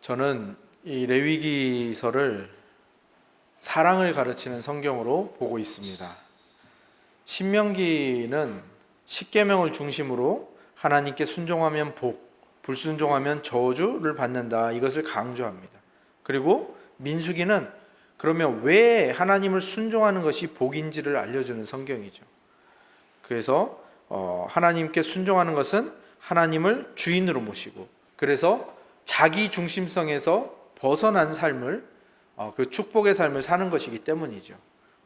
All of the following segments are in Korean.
저는 이 레위기서를 사랑을 가르치는 성경으로 보고 있습니다. 신명기는 십계명을 중심으로 하나님께 순종하면 복, 불순종하면 저주를 받는다, 이것을 강조합니다. 그리고 민수기는 그러면 왜 하나님을 순종하는 것이 복인지를 알려주는 성경이죠. 그래서 하나님께 순종하는 것은 하나님을 주인으로 모시고, 그래서 자기 중심성에서 벗어난 삶을, 그 축복의 삶을 사는 것이기 때문이죠.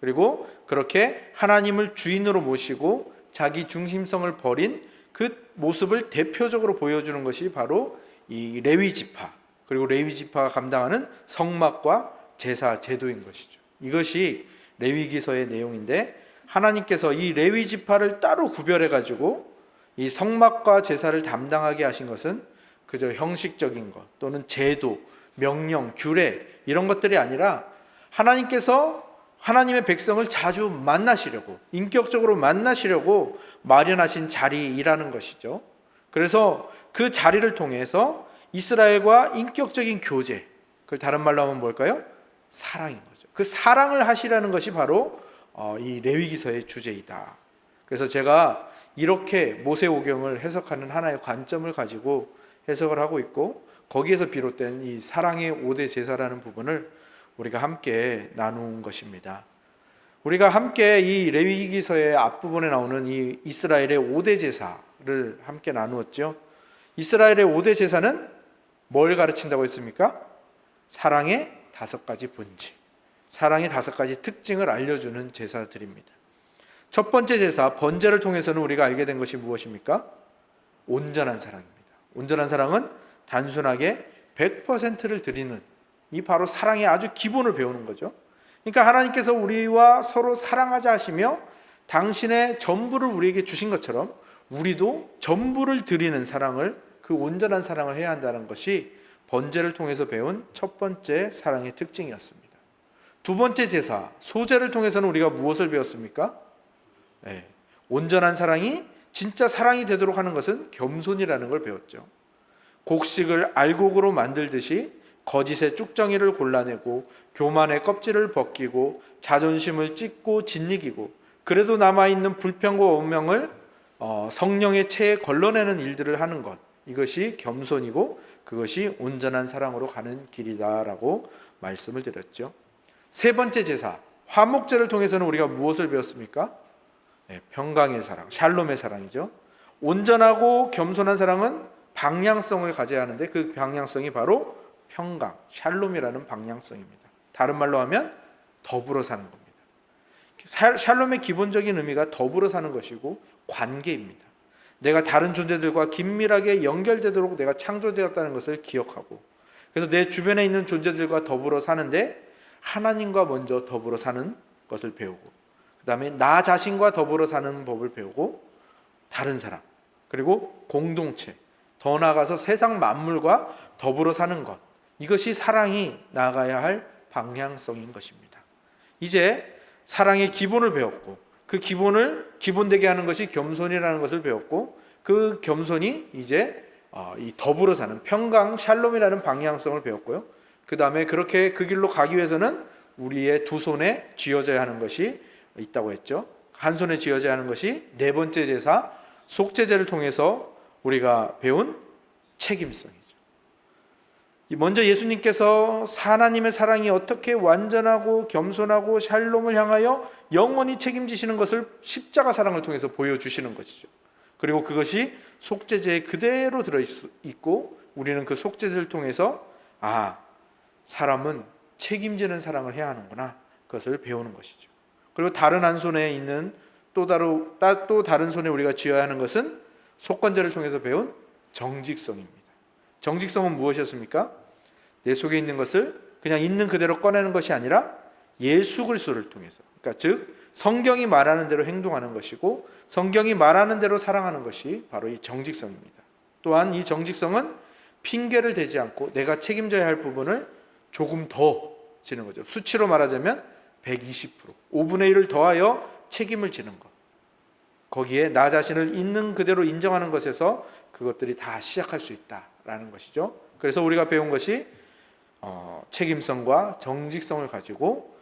그리고 그렇게 하나님을 주인으로 모시고 자기 중심성을 버린 그 모습을 대표적으로 보여주는 것이 바로 이 레위 지파, 그리고 레위 지파가 감당하는 성막과 제사 제도인 것이죠. 이것이 레위기서의 내용인데, 하나님께서 이 레위 지파를 따로 구별해 가지고 이 성막과 제사를 담당하게 하신 것은 그저 형식적인 것 또는 제도, 명령, 규례 이런 것들이 아니라 하나님께서 하나님의 백성을 자주 만나시려고, 인격적으로 만나시려고 마련하신 자리이라는 것이죠. 그래서 그 자리를 통해서 이스라엘과 인격적인 교제, 그걸 다른 말로 하면 뭘까요? 사랑인 거죠. 그 사랑을 하시라는 것이 바로 이 레위기서의 주제이다. 그래서 제가 이렇게 모세오경을 해석하는 하나의 관점을 가지고 해석을 하고 있고, 거기에서 비롯된 이 사랑의 5대 제사라는 부분을 우리가 함께 나눈 것입니다. 우리가 함께 이 레위기서의 앞부분에 나오는 이 이스라엘의 5대 제사를 함께 나누었죠. 이스라엘의 5대 제사는 뭘 가르친다고 했습니까? 사랑의 5가지 본질, 사랑의 5가지 특징을 알려주는 제사들입니다. 첫 번째 제사, 번제를 통해서는 우리가 알게 된 것이 무엇입니까? 온전한 사랑입니다. 온전한 사랑은 단순하게 100%를 드리는, 이 바로 사랑의 아주 기본을 배우는 거죠. 그러니까 하나님께서 우리와 서로 사랑하자 하시며 당신의 전부를 우리에게 주신 것처럼 우리도 전부를 드리는 사랑을, 그 온전한 사랑을 해야 한다는 것이 번제를 통해서 배운 첫 번째 사랑의 특징이었습니다. 두 번째 제사, 소제를 통해서는 우리가 무엇을 배웠습니까? 온전한 사랑이 진짜 사랑이 되도록 하는 것은 겸손이라는 걸 배웠죠. 곡식을 알곡으로 만들듯이 거짓의 쭉정이를 골라내고 교만의 껍질을 벗기고 자존심을 찢고 짓이기고, 그래도 남아있는 불평과 원명을 성령의 체에 걸러내는 일들을 하는 것, 이것이 겸손이고 그것이 온전한 사랑으로 가는 길이다라고 말씀을 드렸죠. 세 번째 제사, 화목제를 통해서는 우리가 무엇을 배웠습니까? 평강의 사랑, 샬롬의 사랑이죠. 온전하고 겸손한 사랑은 방향성을 가져야 하는데, 그 방향성이 바로 평강, 샬롬이라는 방향성입니다. 다른 말로 하면 더불어 사는 겁니다. 샬롬의 기본적인 의미가 더불어 사는 것이고 관계입니다. 내가 다른 존재들과 긴밀하게 연결되도록 내가 창조되었다는 것을 기억하고, 그래서 내 주변에 있는 존재들과 더불어 사는데 하나님과 먼저 더불어 사는 것을 배우고, 그 다음에 나 자신과 더불어 사는 법을 배우고, 다른 사람, 그리고 공동체, 더 나아가서 세상 만물과 더불어 사는 것, 이것이 사랑이 나아가야 할 방향성인 것입니다. 이제 사랑의 기본을 배웠고, 그 기본을 기본되게 하는 것이 겸손이라는 것을 배웠고, 그 겸손이 이제 이 더불어 사는 평강, 샬롬이라는 방향성을 배웠고요. 그 다음에 그렇게 그 길로 가기 위해서는 우리의 두 손에 쥐어져야 하는 것이 있다고 했죠. 한 손에 쥐어져야 하는 것이 네 번째 제사, 속죄제를 통해서 우리가 배운 책임성이죠. 먼저 예수님께서 하나님의 사랑이 어떻게 완전하고 겸손하고 샬롬을 향하여 영원히 책임지시는 것을 십자가 사랑을 통해서 보여주시는 것이죠. 그리고 그것이 속죄제에 그대로 들어있고, 우리는 그 속죄제를 통해서 사람은 책임지는 사랑을 해야 하는구나, 그것을 배우는 것이죠. 그리고 다른 한 손에 있는 또 다른 손에 우리가 쥐어야 하는 것은 속건제를 통해서 배운 정직성입니다. 정직성은 무엇이었습니까? 내 속에 있는 것을 그냥 있는 그대로 꺼내는 것이 아니라 예수 그리스도를 통해서, 그러니까 즉 성경이 말하는 대로 행동하는 것이고 성경이 말하는 대로 사랑하는 것이 바로 이 정직성입니다. 또한 이 정직성은 핑계를 대지 않고 내가 책임져야 할 부분을 조금 더 지는 거죠. 수치로 말하자면 120%, 5분의 1을 더하여 책임을 지는 것, 거기에 나 자신을 있는 그대로 인정하는 것에서 그것들이 다 시작할 수 있다라는 것이죠. 그래서 우리가 배운 것이 책임성과 정직성을 가지고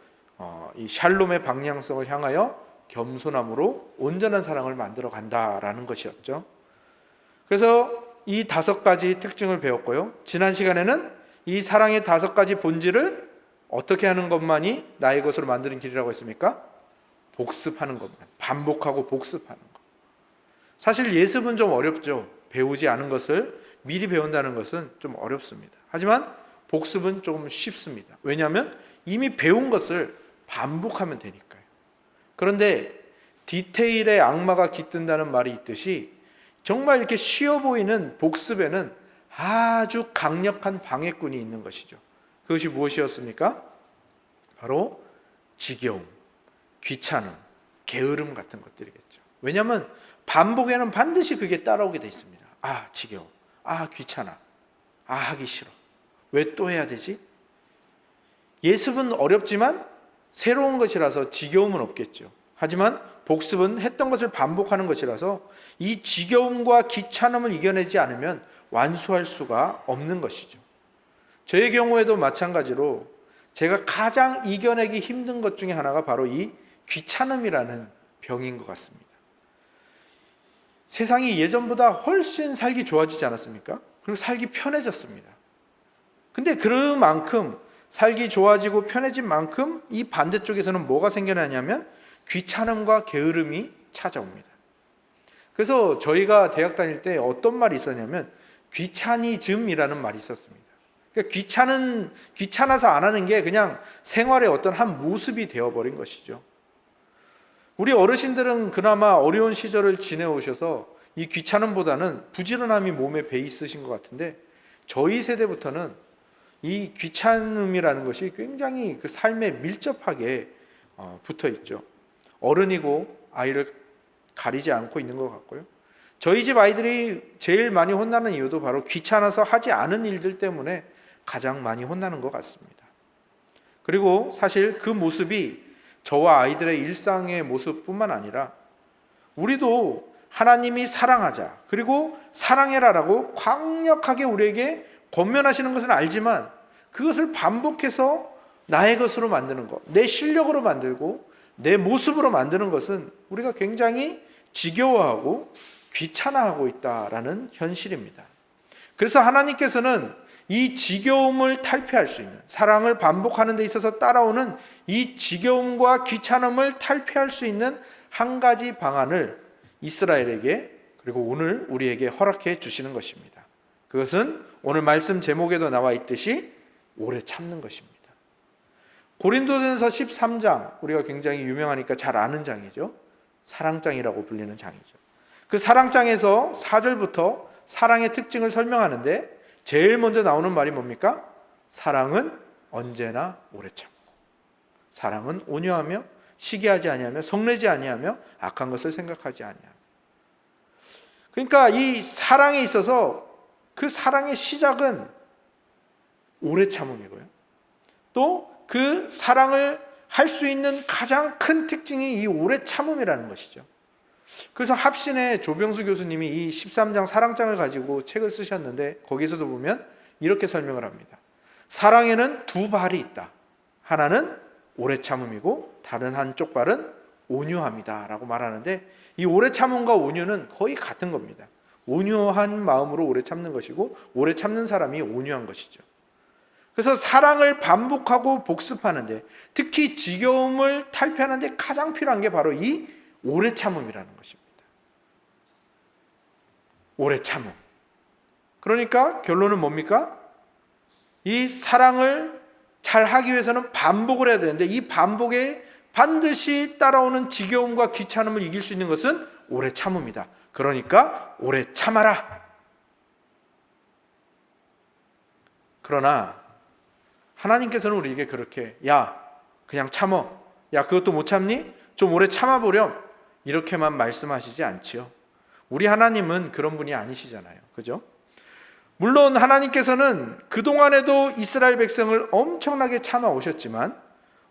이 샬롬의 방향성을 향하여 겸손함으로 온전한 사랑을 만들어 간다라는 것이었죠. 그래서 이 5가지 특징을 배웠고요. 지난 시간에는 이 사랑의 5가지 본질을 어떻게 하는 것만이 나의 것으로 만드는 길이라고 했습니까? 복습하는 것만, 반복하고 복습하는 것. 사실 예습은 좀 어렵죠. 배우지 않은 것을 미리 배운다는 것은 좀 어렵습니다. 하지만 복습은 조금 쉽습니다. 왜냐하면 이미 배운 것을 반복하면 되니까요. 그런데 디테일에 악마가 깃든다는 말이 있듯이 정말 이렇게 쉬워 보이는 복습에는 아주 강력한 방해꾼이 있는 것이죠. 그것이 무엇이었습니까? 바로 지겨움, 귀찮음, 게으름 같은 것들이겠죠. 왜냐하면 반복에는 반드시 그게 따라오게 돼 있습니다. 아, 지겨워. 아, 귀찮아. 아, 하기 싫어. 왜 또 해야 되지? 예습은 어렵지만 새로운 것이라서 지겨움은 없겠죠. 하지만 복습은 했던 것을 반복하는 것이라서 이 지겨움과 귀찮음을 이겨내지 않으면 완수할 수가 없는 것이죠. 저의 경우에도 마찬가지로 제가 가장 이겨내기 힘든 것 중에 하나가 바로 이 귀찮음이라는 병인 것 같습니다. 세상이 예전보다 훨씬 살기 좋아지지 않았습니까? 그리고 살기 편해졌습니다. 근데 그만큼 살기 좋아지고 편해진 만큼 이 반대쪽에서는 뭐가 생겨나냐면 귀찮음과 게으름이 찾아옵니다. 그래서 저희가 대학 다닐 때 어떤 말이 있었냐면 귀차니즘이라는 말이 있었습니다. 그러니까 귀찮아서 안 하는 게 그냥 생활의 어떤 한 모습이 되어버린 것이죠. 우리 어르신들은 그나마 어려운 시절을 지내오셔서 이 귀찮음보다는 부지런함이 몸에 배 있으신 것 같은데 저희 세대부터는 이 귀찮음이라는 것이 굉장히 그 삶에 밀접하게 붙어 있죠. 어른이고 아이를 가리지 않고 있는 것 같고요. 저희 집 아이들이 제일 많이 혼나는 이유도 바로 귀찮아서 하지 않은 일들 때문에 가장 많이 혼나는 것 같습니다. 그리고 사실 그 모습이 저와 아이들의 일상의 모습뿐만 아니라 우리도 하나님이 사랑하자, 그리고 사랑해라라고 강력하게 우리에게 권면하시는 것은 알지만 그것을 반복해서 나의 것으로 만드는 것, 내 실력으로 만들고 내 모습으로 만드는 것은 우리가 굉장히 지겨워하고 귀찮아하고 있다라는 현실입니다. 그래서 하나님께서는 이 지겨움을 탈피할 수 있는, 사랑을 반복하는 데 있어서 따라오는 이 지겨움과 귀찮음을 탈피할 수 있는 한 가지 방안을 이스라엘에게, 그리고 오늘 우리에게 허락해 주시는 것입니다. 그것은 오늘 말씀 제목에도 나와 있듯이 오래 참는 것입니다. 고린도전서 13장, 우리가 굉장히 유명하니까 잘 아는 장이죠. 사랑장이라고 불리는 장이죠. 그 사랑장에서 4절부터 사랑의 특징을 설명하는데 제일 먼저 나오는 말이 뭡니까? 사랑은 언제나 오래 참고, 사랑은 온유하며 시기하지 아니하며 성내지 아니하며 악한 것을 생각하지 아니하며. 그러니까 이 사랑에 있어서 그 사랑의 시작은 오래 참음이고요. 또 그 사랑을 할 수 있는 가장 큰 특징이 이 오래 참음이라는 것이죠. 그래서 합신의 조병수 교수님이 이 13장 사랑장을 가지고 책을 쓰셨는데 거기서도 보면 이렇게 설명을 합니다. 사랑에는 두 발이 있다. 하나는 오래 참음이고 다른 한쪽 발은 온유함이다 라고 말하는데, 이 오래 참음과 온유는 거의 같은 겁니다. 온유한 마음으로 오래 참는 것이고 오래 참는 사람이 온유한 것이죠. 그래서 사랑을 반복하고 복습하는데, 특히 지겨움을 탈피하는데 가장 필요한 게 바로 이 오래 참음이라는 것입니다. 오래 참음. 그러니까 결론은 뭡니까? 이 사랑을 잘 하기 위해서는 반복을 해야 되는데, 이 반복에 반드시 따라오는 지겨움과 귀찮음을 이길 수 있는 것은 오래 참음이다. 그러니까 오래 참아라. 그러나 하나님께서는 우리에게 그렇게, 야 그냥 참어, 야 그것도 못 참니? 좀 오래 참아보렴, 이렇게만 말씀하시지 않지요. 우리 하나님은 그런 분이 아니시잖아요. 그죠? 물론 하나님께서는 그동안에도 이스라엘 백성을 엄청나게 참아오셨지만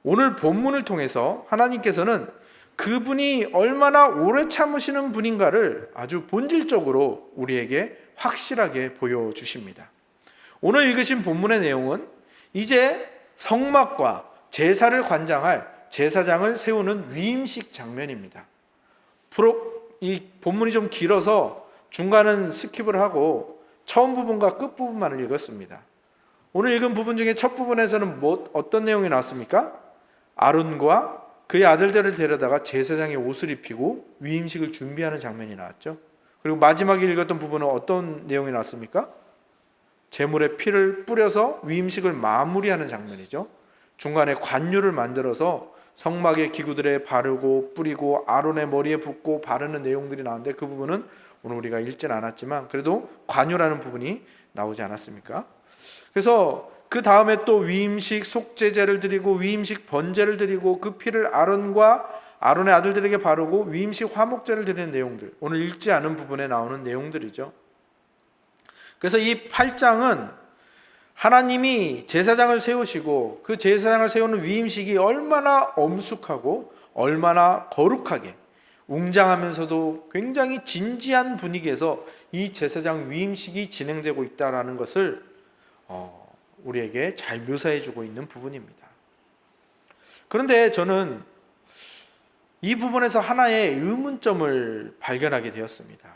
오늘 본문을 통해서 하나님께서는 그분이 얼마나 오래 참으시는 분인가를 아주 본질적으로 우리에게 확실하게 보여주십니다. 오늘 읽으신 본문의 내용은 이제 성막과 제사를 관장할 제사장을 세우는 위임식 장면입니다. 이 본문이 좀 길어서 중간은 스킵을 하고 처음 부분과 끝 부분만을 읽었습니다. 오늘 읽은 부분 중에 첫 부분에서는 어떤 내용이 나왔습니까? 아론과 그의 아들들을 데려다가 제사장의 옷을 입히고 위임식을 준비하는 장면이 나왔죠. 그리고 마지막에 읽었던 부분은 어떤 내용이 나왔습니까? 제물의 피를 뿌려서 위임식을 마무리하는 장면이죠. 중간에 관유를 만들어서 성막의 기구들에 바르고 뿌리고 아론의 머리에 붓고 바르는 내용들이 나오는데 그 부분은 오늘 우리가 읽지는 않았지만 그래도 관유라는 부분이 나오지 않았습니까? 그래서 그 다음에 또 위임식 속죄제를 드리고 위임식 번제를 드리고 그 피를 아론과 아론의 아들들에게 바르고 위임식 화목제를 드리는 내용들, 오늘 읽지 않은 부분에 나오는 내용들이죠. 그래서 이 8장은 하나님이 제사장을 세우시고 그 제사장을 세우는 위임식이 얼마나 엄숙하고 얼마나 거룩하게 웅장하면서도 굉장히 진지한 분위기에서 이 제사장 위임식이 진행되고 있다는 것을 우리에게 잘 묘사해 주고 있는 부분입니다. 그런데 저는 이 부분에서 하나의 의문점을 발견하게 되었습니다.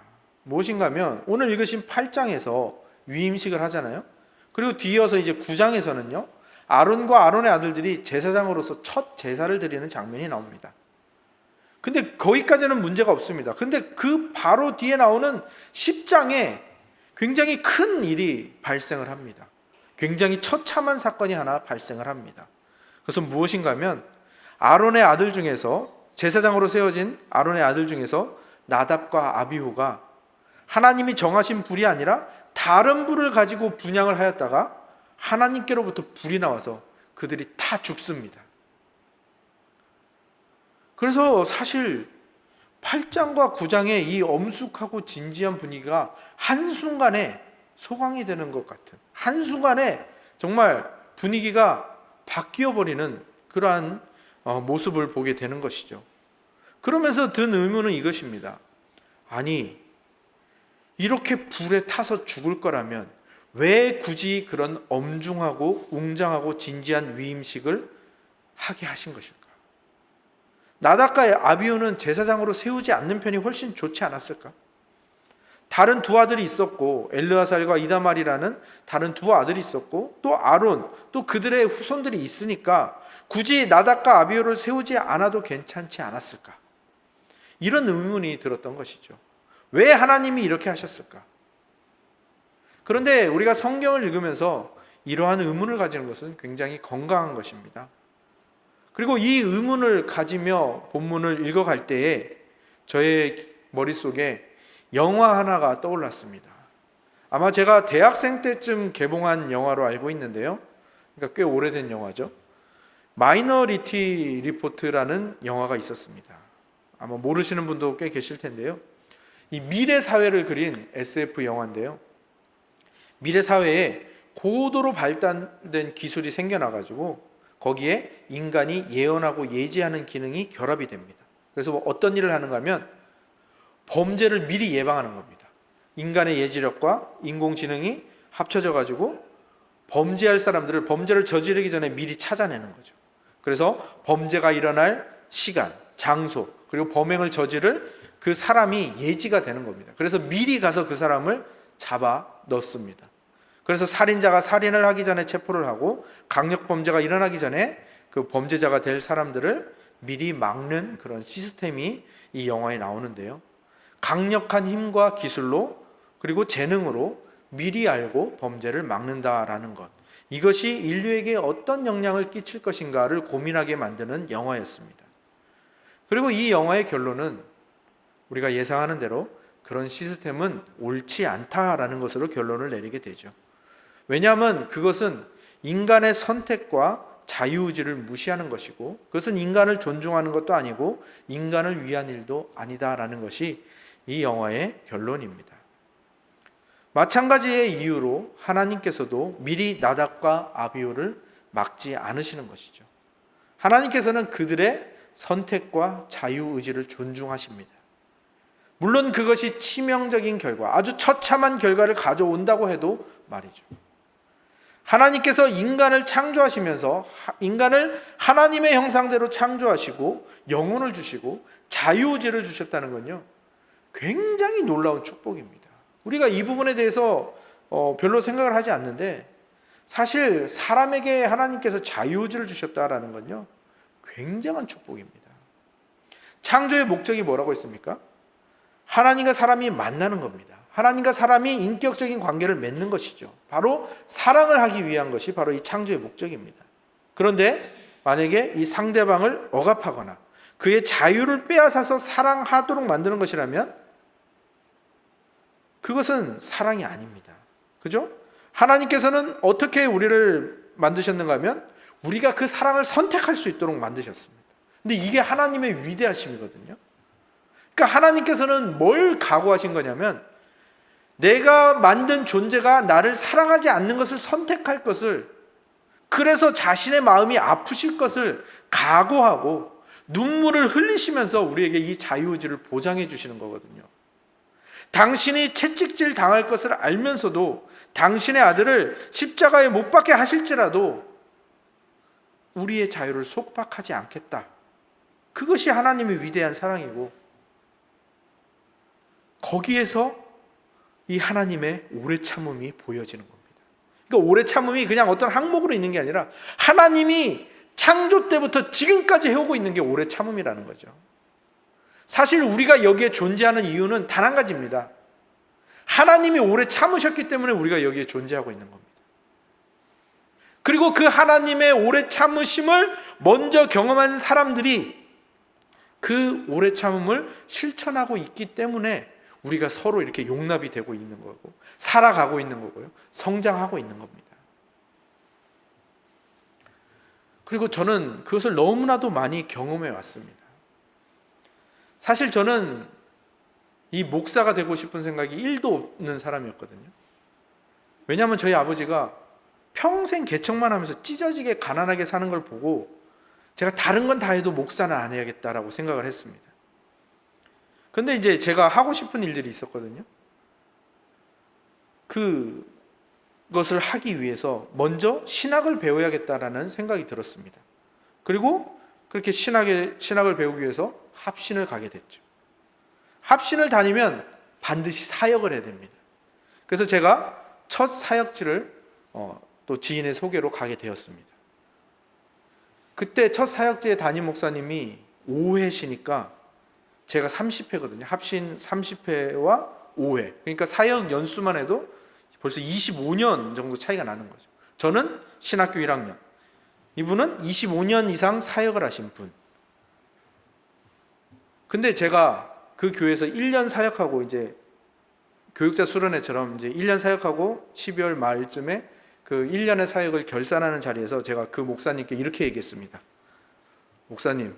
무엇인가 하면 오늘 읽으신 8장에서 위임식을 하잖아요. 그리고 뒤이어서 이제 9장에서는요, 아론과 아론의 아들들이 제사장으로서 첫 제사를 드리는 장면이 나옵니다. 근데 거기까지는 문제가 없습니다. 근데 그 바로 뒤에 나오는 10장에 굉장히 큰 일이 발생을 합니다. 굉장히 처참한 사건이 하나 발생을 합니다. 그것은 무엇인가 하면 아론의 아들 중에서, 제사장으로 세워진 아론의 아들 중에서 나답과 아비후가 하나님이 정하신 불이 아니라 다른 불을 가지고 분향을 하였다가 하나님께로부터 불이 나와서 그들이 다 죽습니다. 그래서 사실 8장과 9장의 이 엄숙하고 진지한 분위기가 한순간에 소강이 되는 것 같은, 한순간에 정말 분위기가 바뀌어버리는 그러한 모습을 보게 되는 것이죠. 그러면서 든 의문은 이것입니다. 아니, 이렇게 불에 타서 죽을 거라면 왜 굳이 그런 엄중하고 웅장하고 진지한 위임식을 하게 하신 것일까? 나답과 아비후는 제사장으로 세우지 않는 편이 훨씬 좋지 않았을까? 다른 두 아들이 있었고 엘르아살과 이다말이라는 다른 두 아들이 있었고 또 아론, 또 그들의 후손들이 있으니까 굳이 나답과 아비후를 세우지 않아도 괜찮지 않았을까? 이런 의문이 들었던 것이죠. 왜 하나님이 이렇게 하셨을까? 그런데 우리가 성경을 읽으면서 이러한 의문을 가지는 것은 굉장히 건강한 것입니다. 그리고 이 의문을 가지며 본문을 읽어갈 때에 저의 머릿속에 영화 하나가 떠올랐습니다. 아마 제가 대학생 때쯤 개봉한 영화로 알고 있는데요. 그러니까 꽤 오래된 영화죠. 마이너리티 리포트라는 영화가 있었습니다. 아마 모르시는 분도 꽤 계실 텐데요. 이 미래 사회를 그린 SF 영화인데요. 미래 사회에 고도로 발달된 기술이 생겨나가지고 거기에 인간이 예언하고 예지하는 기능이 결합이 됩니다. 그래서 어떤 일을 하는가 하면 범죄를 미리 예방하는 겁니다. 인간의 예지력과 인공지능이 합쳐져 가지고 범죄할 사람들을 범죄를 저지르기 전에 미리 찾아내는 거죠. 그래서 범죄가 일어날 시간, 장소, 그리고 범행을 저지를 그 사람이 예지가 되는 겁니다. 그래서 미리 가서 그 사람을 잡아 넣습니다. 그래서 살인자가 살인을 하기 전에 체포를 하고 강력범죄가 일어나기 전에 그 범죄자가 될 사람들을 미리 막는 그런 시스템이 이 영화에 나오는데요. 강력한 힘과 기술로 그리고 재능으로 미리 알고 범죄를 막는다라는 것, 이것이 인류에게 어떤 영향을 끼칠 것인가를 고민하게 만드는 영화였습니다. 그리고 이 영화의 결론은 우리가 예상하는 대로 그런 시스템은 옳지 않다라는 것으로 결론을 내리게 되죠. 왜냐하면 그것은 인간의 선택과 자유의지를 무시하는 것이고 그것은 인간을 존중하는 것도 아니고 인간을 위한 일도 아니다라는 것이 이 영화의 결론입니다. 마찬가지의 이유로 하나님께서도 미리 나답과 아비후를 막지 않으시는 것이죠. 하나님께서는 그들의 선택과 자유의지를 존중하십니다. 물론 그것이 치명적인 결과, 아주 처참한 결과를 가져온다고 해도 말이죠. 하나님께서 인간을 창조하시면서 인간을 하나님의 형상대로 창조하시고 영혼을 주시고 자유의지를 주셨다는 건요, 굉장히 놀라운 축복입니다. 우리가 이 부분에 대해서 별로 생각을 하지 않는데, 사실 사람에게 하나님께서 자유의지를 주셨다라는 건요, 굉장한 축복입니다. 창조의 목적이 뭐라고 했습니까? 하나님과 사람이 만나는 겁니다. 하나님과 사람이 인격적인 관계를 맺는 것이죠. 바로 사랑을 하기 위한 것이 바로 이 창조의 목적입니다. 그런데 만약에 이 상대방을 억압하거나 그의 자유를 빼앗아서 사랑하도록 만드는 것이라면 그것은 사랑이 아닙니다. 그죠? 하나님께서는 어떻게 우리를 만드셨는가 하면 우리가 그 사랑을 선택할 수 있도록 만드셨습니다. 근데 이게 하나님의 위대하심이거든요. 그러니까 하나님께서는 뭘 각오하신 거냐면, 내가 만든 존재가 나를 사랑하지 않는 것을 선택할 것을, 그래서 자신의 마음이 아프실 것을 각오하고 눈물을 흘리시면서 우리에게 이 자유의지를 보장해 주시는 거거든요. 당신이 채찍질 당할 것을 알면서도 당신의 아들을 십자가에 못 박게 하실지라도 우리의 자유를 속박하지 않겠다. 그것이 하나님의 위대한 사랑이고, 거기에서 이 하나님의 오래 참음이 보여지는 겁니다. 그러니까 오래 참음이 그냥 어떤 항목으로 있는 게 아니라 하나님이 창조 때부터 지금까지 해오고 있는 게 오래 참음이라는 거죠. 사실 우리가 여기에 존재하는 이유는 단 한 가지입니다. 하나님이 오래 참으셨기 때문에 우리가 여기에 존재하고 있는 겁니다. 그리고 그 하나님의 오래 참으심을 먼저 경험한 사람들이 그 오래 참음을 실천하고 있기 때문에 우리가 서로 이렇게 용납이 되고 있는 거고, 살아가고 있는 거고요, 성장하고 있는 겁니다. 그리고 저는 그것을 너무나도 많이 경험해 왔습니다. 사실 저는 이 목사가 되고 싶은 생각이 1도 없는 사람이었거든요. 왜냐하면 저희 아버지가 평생 개척만 하면서 찢어지게 가난하게 사는 걸 보고 제가 다른 건 다 해도 목사는 안 해야겠다라고 생각을 했습니다. 근데 이제 제가 하고 싶은 일들이 있었거든요. 그것을 하기 위해서 먼저 신학을 배워야겠다라는 생각이 들었습니다. 그리고 그렇게 신학을 배우기 위해서 합신을 가게 됐죠. 합신을 다니면 반드시 사역을 해야 됩니다. 그래서 제가 첫 사역지를 또 지인의 소개로 가게 되었습니다. 그때 첫 사역지의 담임 목사님이 5회시니까 제가 30회거든요. 합신 30회와 5회. 그러니까 사역 연수만 해도 벌써 25년 정도 차이가 나는 거죠. 저는 신학교 1학년. 이분은 25년 이상 사역을 하신 분. 근데 제가 그 교회에서 1년 사역하고 이제 교육자 수련회처럼 이제 1년 사역하고 12월 말쯤에 그 1년의 사역을 결산하는 자리에서 제가 그 목사님께 이렇게 얘기했습니다. 목사님,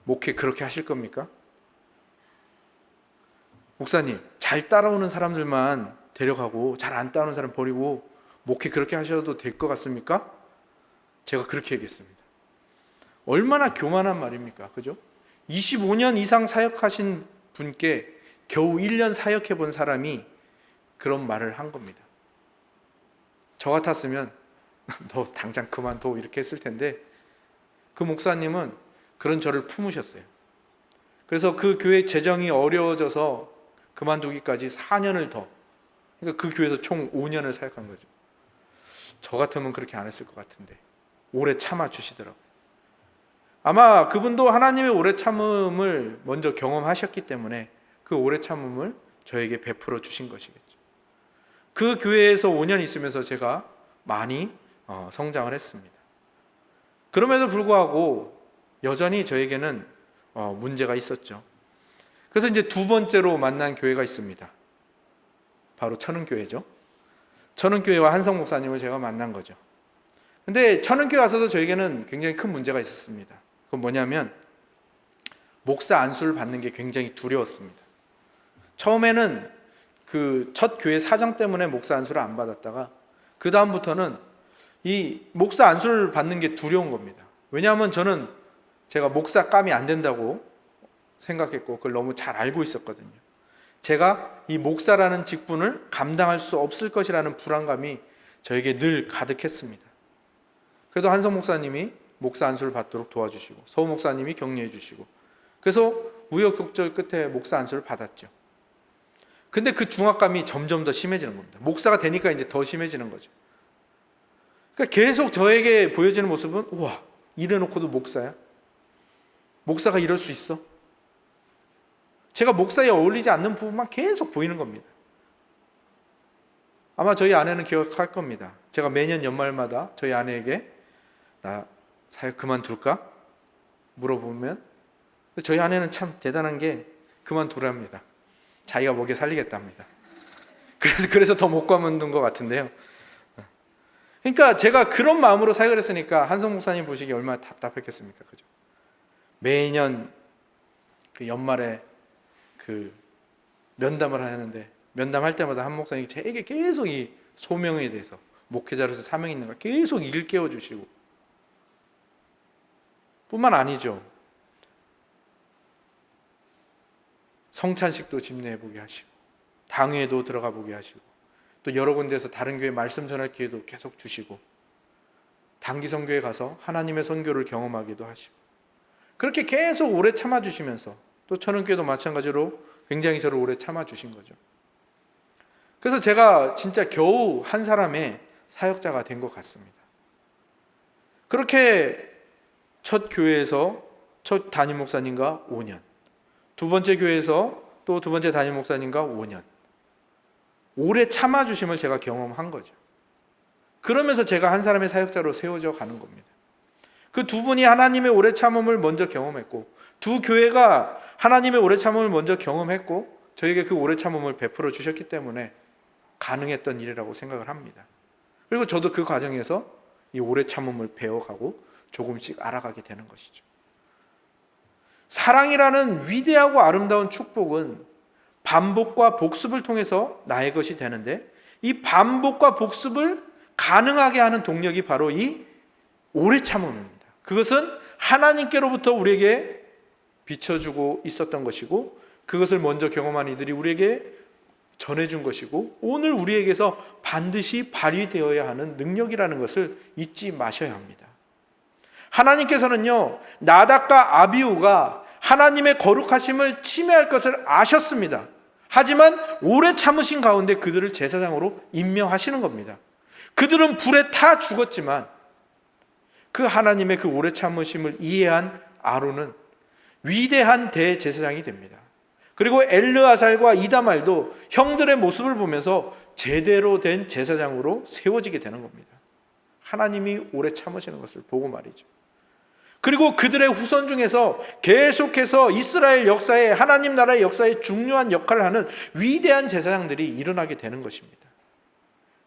목회 그렇게 하실 겁니까? 목사님, 잘 따라오는 사람들만 데려가고 잘 안 따라오는 사람 버리고 목회 그렇게 하셔도 될 것 같습니까? 제가 그렇게 얘기했습니다. 얼마나 교만한 말입니까? 그죠? 25년 이상 사역하신 분께 겨우 1년 사역해 본 사람이 그런 말을 한 겁니다. 저 같았으면 너 당장 그만둬 이렇게 했을 텐데 그 목사님은 그런 저를 품으셨어요. 그래서 그 교회 재정이 어려워져서 그만두기까지 4년을 더, 그러니까 그 교회에서 총 5년을 사역한 거죠. 저 같으면 그렇게 안 했을 것 같은데 오래 참아 주시더라고요. 아마 그분도 하나님의 오래 참음을 먼저 경험하셨기 때문에 그 오래 참음을 저에게 베풀어 주신 것이겠죠. 그 교회에서 5년 있으면서 제가 많이 성장을 했습니다. 그럼에도 불구하고 여전히 저에게는 문제가 있었죠. 그래서 이제 두 번째로 만난 교회가 있습니다. 바로 천은교회죠. 천은교회와 한성 목사님을 제가 만난 거죠. 근데 천은교회 와서도 저에게는 굉장히 큰 문제가 있었습니다. 그건 뭐냐면 목사 안수를 받는 게 굉장히 두려웠습니다. 처음에는 그 첫 교회 사정 때문에 목사 안수를 안 받았다가 그 다음부터는 이 목사 안수를 받는 게 두려운 겁니다. 왜냐하면 저는 제가 목사감이 안 된다고 생각했고 그걸 너무 잘 알고 있었거든요. 제가 이 목사라는 직분을 감당할 수 없을 것이라는 불안감이 저에게 늘 가득했습니다. 그래도 한성 목사님이 목사 안수를 받도록 도와주시고 서우 목사님이 격려해 주시고 그래서 우여곡절 끝에 목사 안수를 받았죠. 근데 그 중압감이 점점 더 심해지는 겁니다. 목사가 되니까 이제 더 심해지는 거죠. 그러니까 계속 저에게 보여지는 모습은 우와, 이래놓고도 목사야? 목사가 이럴 수 있어? 제가 목사에 어울리지 않는 부분만 계속 보이는 겁니다. 아마 저희 아내는 기억할 겁니다. 제가 매년 연말마다 저희 아내에게 나 사역 그만둘까? 물어보면 저희 아내는 참 대단한 게 그만두랍니다. 자기가 먹여 살리겠답니다. 그래서 더 못 그만둔 것 같은데요. 그러니까 제가 그런 마음으로 사역을 했으니까 한성 목사님 보시기에 얼마나 답답했겠습니까? 그죠? 매년 그 연말에 그 면담을 하는데 면담할 때마다 한 목사님이 제게 계속 이 소명에 대해서 목회자로서 사명이 있는가 계속 일깨워 주시고 뿐만 아니죠. 성찬식도 집례해 보게 하시고 당회에도 들어가 보게 하시고 또 여러 군데에서 다른 교회 말씀 전할 기회도 계속 주시고 단기 선교에 가서 하나님의 선교를 경험하기도 하시고 그렇게 계속 오래 참아주시면서 또 천은교회도 마찬가지로 굉장히 저를 오래 참아주신 거죠. 그래서 제가 진짜 겨우 한 사람의 사역자가 된 것 같습니다. 그렇게 첫 교회에서 첫 담임 목사님과 5년, 두 번째 교회에서 또 두 번째 담임 목사님과 5년 오래 참아주심을 제가 경험한 거죠. 그러면서 제가 한 사람의 사역자로 세워져 가는 겁니다. 그 두 분이 하나님의 오래 참음을 먼저 경험했고 두 교회가 하나님의 오래 참음을 먼저 경험했고 저에게 그 오래 참음을 베풀어 주셨기 때문에 가능했던 일이라고 생각을 합니다. 그리고 저도 그 과정에서 이 오래 참음을 배워가고 조금씩 알아가게 되는 것이죠. 사랑이라는 위대하고 아름다운 축복은 반복과 복습을 통해서 나의 것이 되는데 이 반복과 복습을 가능하게 하는 동력이 바로 이 오래 참음입니다. 그것은 하나님께로부터 우리에게 비춰주고 있었던 것이고 그것을 먼저 경험한 이들이 우리에게 전해준 것이고 오늘 우리에게서 반드시 발휘되어야 하는 능력이라는 것을 잊지 마셔야 합니다. 하나님께서는요, 나답과 아비후가 하나님의 거룩하심을 침해할 것을 아셨습니다. 하지만 오래 참으신 가운데 그들을 제사장으로 임명하시는 겁니다. 그들은 불에 타 죽었지만 그 하나님의 그 오래 참으심을 이해한 아론은 위대한 대제사장이 됩니다. 그리고 엘르아살과 이다말도 형들의 모습을 보면서 제대로 된 제사장으로 세워지게 되는 겁니다. 하나님이 오래 참으시는 것을 보고 말이죠. 그리고 그들의 후손 중에서 계속해서 이스라엘 역사에 하나님 나라의 역사에 중요한 역할을 하는 위대한 제사장들이 일어나게 되는 것입니다.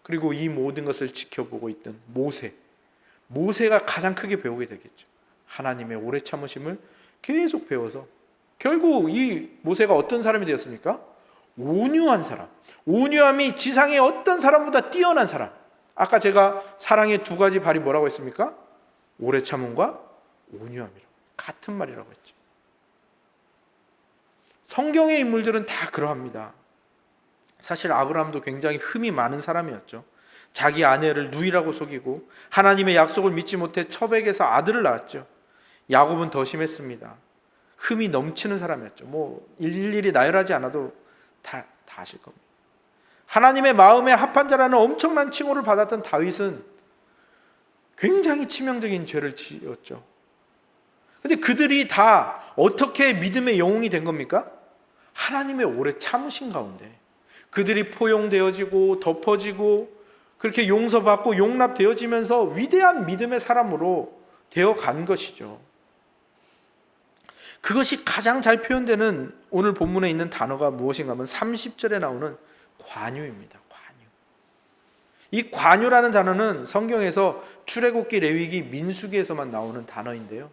그리고 이 모든 것을 지켜보고 있던 모세가 가장 크게 배우게 되겠죠. 하나님의 오래 참으심을 계속 배워서 결국 이 모세가 어떤 사람이 되었습니까? 온유한 사람. 온유함이 지상의 어떤 사람보다 뛰어난 사람. 아까 제가 사랑의 두 가지 발이 뭐라고 했습니까? 오래 참음과 온유함이라고. 같은 말이라고 했죠. 성경의 인물들은 다 그러합니다. 사실 아브라함도 굉장히 흠이 많은 사람이었죠. 자기 아내를 누이라고 속이고 하나님의 약속을 믿지 못해 처백에서 아들을 낳았죠. 야곱은 더 심했습니다. 흠이 넘치는 사람이었죠. 뭐 일일이 나열하지 않아도 다 아실 겁니다. 하나님의 마음에 합한 자라는 엄청난 칭호를 받았던 다윗은 굉장히 치명적인 죄를 지었죠. 그런데 그들이 다 어떻게 믿음의 영웅이 된 겁니까? 하나님의 오래 참으신 가운데 그들이 포용되어지고 덮어지고 그렇게 용서받고 용납되어지면서 위대한 믿음의 사람으로 되어간 것이죠. 그것이 가장 잘 표현되는 오늘 본문에 있는 단어가 무엇인가 하면 30절에 나오는 관유입니다. 관유. 이 관유라는 단어는 성경에서 출애굽기, 레위기, 민수기에서만 나오는 단어인데요.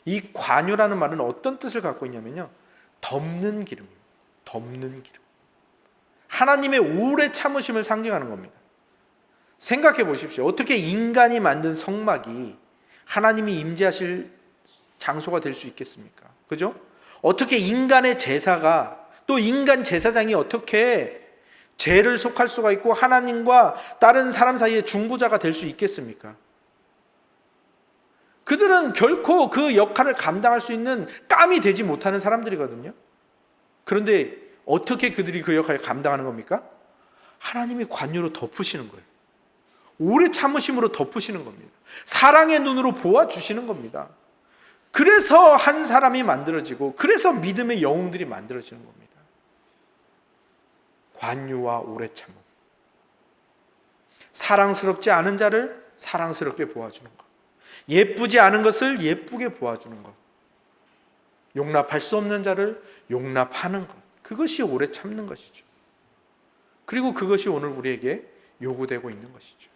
이 관유라는 말은 어떤 뜻을 갖고 있냐면요. 덮는 기름입니다. 덮는 기름. 하나님의 오래 참으심을 상징하는 겁니다. 생각해 보십시오. 어떻게 인간이 만든 성막이 하나님이 임재하실 장소가 될 수 있겠습니까? 그죠? 어떻게 인간의 제사가 또 인간 제사장이 어떻게 죄를 속할 수가 있고 하나님과 다른 사람 사이에 중보자가 될 수 있겠습니까? 그들은 결코 그 역할을 감당할 수 있는 깜이 되지 못하는 사람들이거든요. 그런데 어떻게 그들이 그 역할을 감당하는 겁니까? 하나님이 관유로 덮으시는 거예요. 오래 참으심으로 덮으시는 겁니다. 사랑의 눈으로 보아주시는 겁니다. 그래서 한 사람이 만들어지고, 그래서 믿음의 영웅들이 만들어지는 겁니다. 관유와 오래 참음. 사랑스럽지 않은 자를 사랑스럽게 보아주는 것. 예쁘지 않은 것을 예쁘게 보아주는 것. 용납할 수 없는 자를 용납하는 것. 그것이 오래 참는 것이죠. 그리고 그것이 오늘 우리에게 요구되고 있는 것이죠.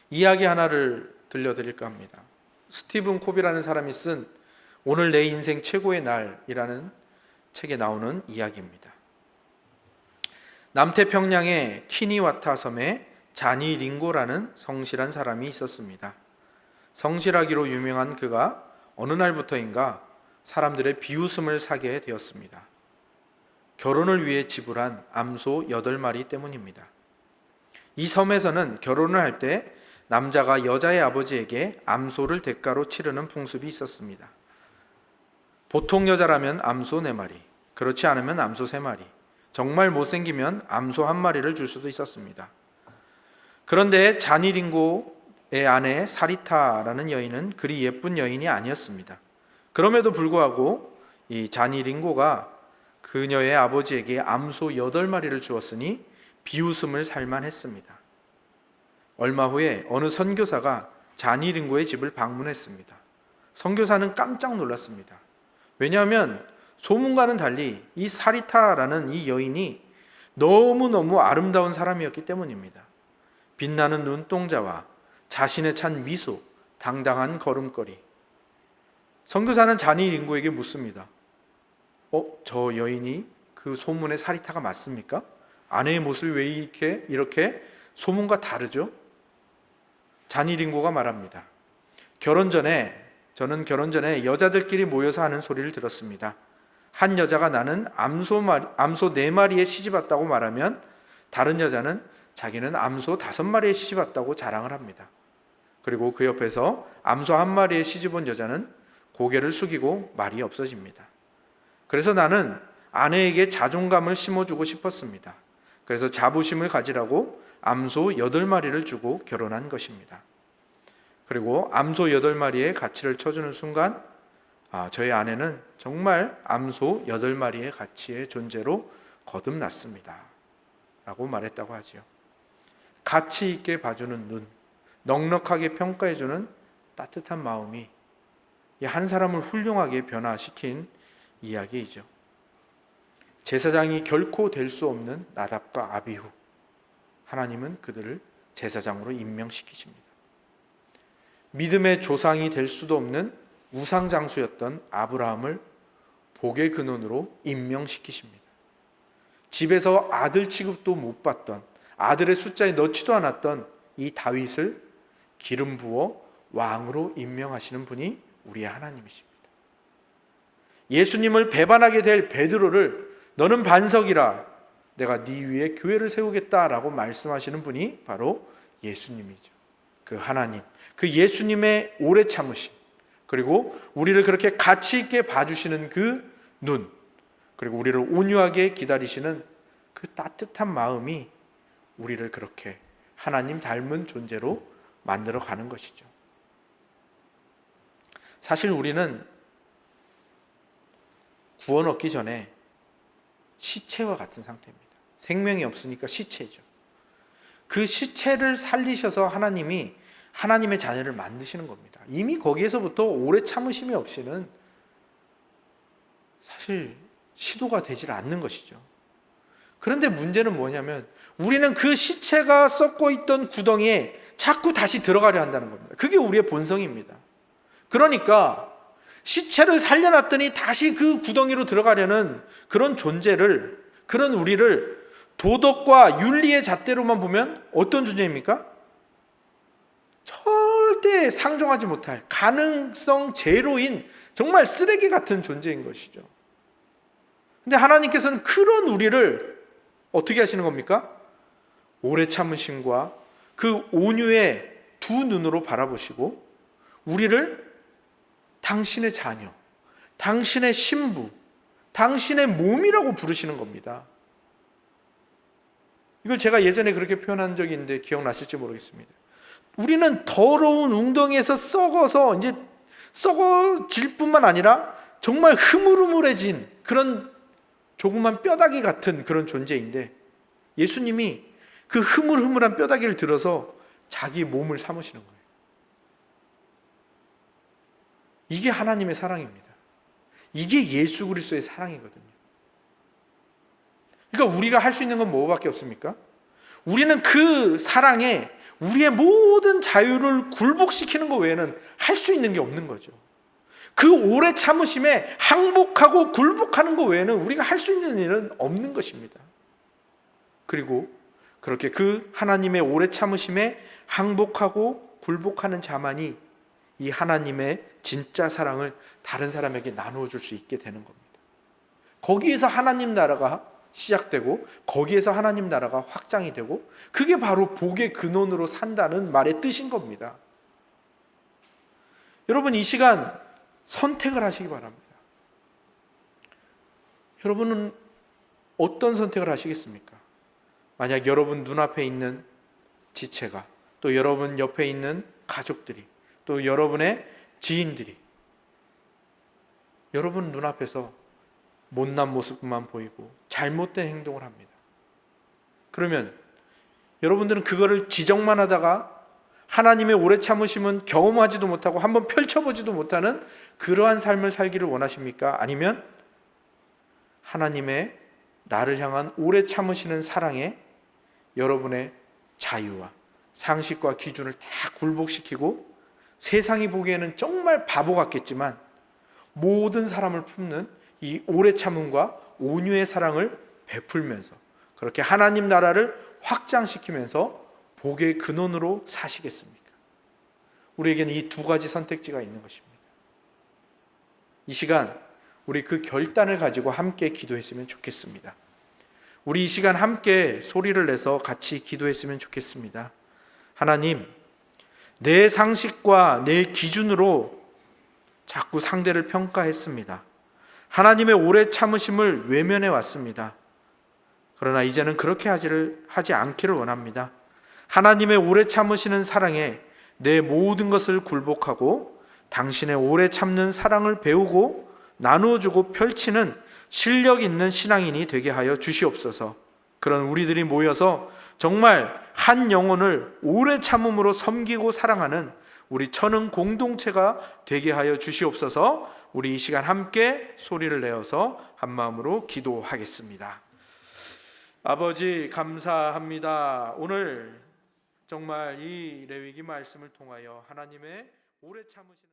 이야기 하나를 들려드릴까 합니다. 스티븐 콥이라는 사람이 쓴 오늘 내 인생 최고의 날이라는 책에 나오는 이야기입니다. 남태평양의 키니와타 섬에 자니 링고라는 성실한 사람이 있었습니다. 성실하기로 유명한 그가 어느 날부터인가 사람들의 비웃음을 사게 되었습니다. 결혼을 위해 지불한 암소 8마리 때문입니다. 이 섬에서는 결혼을 할 때 남자가 여자의 아버지에게 암소를 대가로 치르는 풍습이 있었습니다. 보통 여자라면 암소 4마리, 그렇지 않으면 암소 3마리, 정말 못생기면 암소 1마리를 줄 수도 있었습니다. 그런데 자니링고의 아내 사리타라는 여인은 그리 예쁜 여인이 아니었습니다. 그럼에도 불구하고 이 자니링고가 그녀의 아버지에게 암소 8마리를 주었으니 비웃음을 살만했습니다. 얼마 후에 어느 선교사가 자니링고의 집을 방문했습니다. 선교사는 깜짝 놀랐습니다. 왜냐하면 소문과는 달리 이 사리타라는 이 여인이 너무너무 아름다운 사람이었기 때문입니다. 빛나는 눈동자와 자신의 찬 미소, 당당한 걸음걸이. 선교사는 자니링고에게 묻습니다. 저 여인이 그 소문의 사리타가 맞습니까? 아내의 모습이 왜 이렇게 소문과 다르죠? 자니링고가 말합니다. 저는 결혼 전에 여자들끼리 모여서 하는 소리를 들었습니다. 한 여자가 나는 암소 4마리에 시집 왔다고 말하면 다른 여자는 자기는 암소 5마리에 시집 왔다고 자랑을 합니다. 그리고 그 옆에서 암소 1마리에 시집 온 여자는 고개를 숙이고 말이 없어집니다. 그래서 나는 아내에게 자존감을 심어주고 싶었습니다. 그래서 자부심을 가지라고 암소 8마리를 주고 결혼한 것입니다. 그리고 암소 8마리의 가치를 쳐주는 순간 저희 아내는 정말 암소 8마리의 가치의 존재로 거듭났습니다. 라고 말했다고 하지요. 가치 있게 봐주는 눈, 넉넉하게 평가해주는 따뜻한 마음이 한 사람을 훌륭하게 변화시킨 이야기이죠. 제사장이 결코 될 수 없는 나답과 아비후, 하나님은 그들을 제사장으로 임명시키십니다. 믿음의 조상이 될 수도 없는 우상장수였던 아브라함을 복의 근원으로 임명시키십니다. 집에서 아들 취급도 못 받던, 아들의 숫자에 넣지도 않았던 이 다윗을 기름 부어 왕으로 임명하시는 분이 우리의 하나님이십니다. 예수님을 배반하게 될 베드로를 너는 반석이라 내가 네 위에 교회를 세우겠다라고 말씀하시는 분이 바로 예수님이죠. 그 하나님, 그 예수님의 오래 참으심, 그리고 우리를 그렇게 가치 있게 봐주시는 그 눈, 그리고 우리를 온유하게 기다리시는 그 따뜻한 마음이 우리를 그렇게 하나님 닮은 존재로 만들어 가는 것이죠. 사실 우리는 구원 얻기 전에 시체와 같은 상태입니다. 생명이 없으니까 시체죠. 그 시체를 살리셔서 하나님이 하나님의 자녀를 만드시는 겁니다. 이미 거기에서부터 오래 참으심이 없이는 사실 시도가 되질 않는 것이죠. 그런데 문제는 뭐냐면 우리는 그 시체가 썩고 있던 구덩이에 자꾸 다시 들어가려 한다는 겁니다. 그게 우리의 본성입니다. 그러니까 시체를 살려놨더니 다시 그 구덩이로 들어가려는 그런 존재를, 그런 우리를 도덕과 윤리의 잣대로만 보면 어떤 존재입니까? 절대 상종하지 못할 가능성 제로인 정말 쓰레기 같은 존재인 것이죠. 근데 하나님께서는 그런 우리를 어떻게 하시는 겁니까? 오래 참으심과 그 온유의 두 눈으로 바라보시고 우리를 당신의 자녀, 당신의 신부, 당신의 몸이라고 부르시는 겁니다. 이걸 제가 예전에 그렇게 표현한 적이 있는데 기억나실지 모르겠습니다. 우리는 더러운 웅덩이에서 썩어서 이제 썩어질 뿐만 아니라 정말 흐물흐물해진 그런 조그만 뼈다귀 같은 그런 존재인데 예수님이 그 흐물흐물한 뼈다귀를 들어서 자기 몸을 삼으시는 거예요. 이게 하나님의 사랑입니다. 이게 예수 그리스도의 사랑이거든요. 그러니까 우리가 할 수 있는 건 뭐밖에 없습니까? 우리는 그 사랑에 우리의 모든 자유를 굴복시키는 것 외에는 할 수 있는 게 없는 거죠. 그 오래 참으심에 항복하고 굴복하는 것 외에는 우리가 할 수 있는 일은 없는 것입니다. 그리고 그렇게 그 하나님의 오래 참으심에 항복하고 굴복하는 자만이 이 하나님의 진짜 사랑을 다른 사람에게 나누어 줄 수 있게 되는 겁니다. 거기에서 하나님 나라가 시작되고 거기에서 하나님 나라가 확장이 되고 그게 바로 복의 근원으로 산다는 말의 뜻인 겁니다. 여러분 이 시간 선택을 하시기 바랍니다. 여러분은 어떤 선택을 하시겠습니까? 만약 여러분 눈앞에 있는 지체가 또 여러분 옆에 있는 가족들이 또 여러분의 지인들이 여러분 눈앞에서 못난 모습만 보이고 잘못된 행동을 합니다. 그러면 여러분들은 그거를 지적만 하다가 하나님의 오래 참으심은 경험하지도 못하고 한번 펼쳐보지도 못하는 그러한 삶을 살기를 원하십니까? 아니면 하나님의 나를 향한 오래 참으시는 사랑에 여러분의 자유와 상식과 기준을 다 굴복시키고 세상이 보기에는 정말 바보 같겠지만 모든 사람을 품는 이 오래 참음과 온유의 사랑을 베풀면서 그렇게 하나님 나라를 확장시키면서 복의 근원으로 사시겠습니까? 우리에게는 이 두 가지 선택지가 있는 것입니다. 이 시간 우리 그 결단을 가지고 함께 기도했으면 좋겠습니다. 우리 이 시간 함께 소리를 내서 같이 기도했으면 좋겠습니다. 하나님, 내 상식과 내 기준으로 자꾸 상대를 평가했습니다. 하나님의 오래 참으심을 외면해 왔습니다. 그러나 이제는 그렇게 하지 않기를 원합니다. 하나님의 오래 참으시는 사랑에 내 모든 것을 굴복하고 당신의 오래 참는 사랑을 배우고 나누어주고 펼치는 실력 있는 신앙인이 되게 하여 주시옵소서. 그런 우리들이 모여서 정말 한 영혼을 오래 참음으로 섬기고 사랑하는 우리 천은 공동체가 되게 하여 주시옵소서. 우리 이 시간 함께 소리를 내어서 한마음으로 기도하겠습니다. 아버지 감사합니다. 오늘 정말 이 레위기 말씀을 통하여 하나님의 오래 참으시는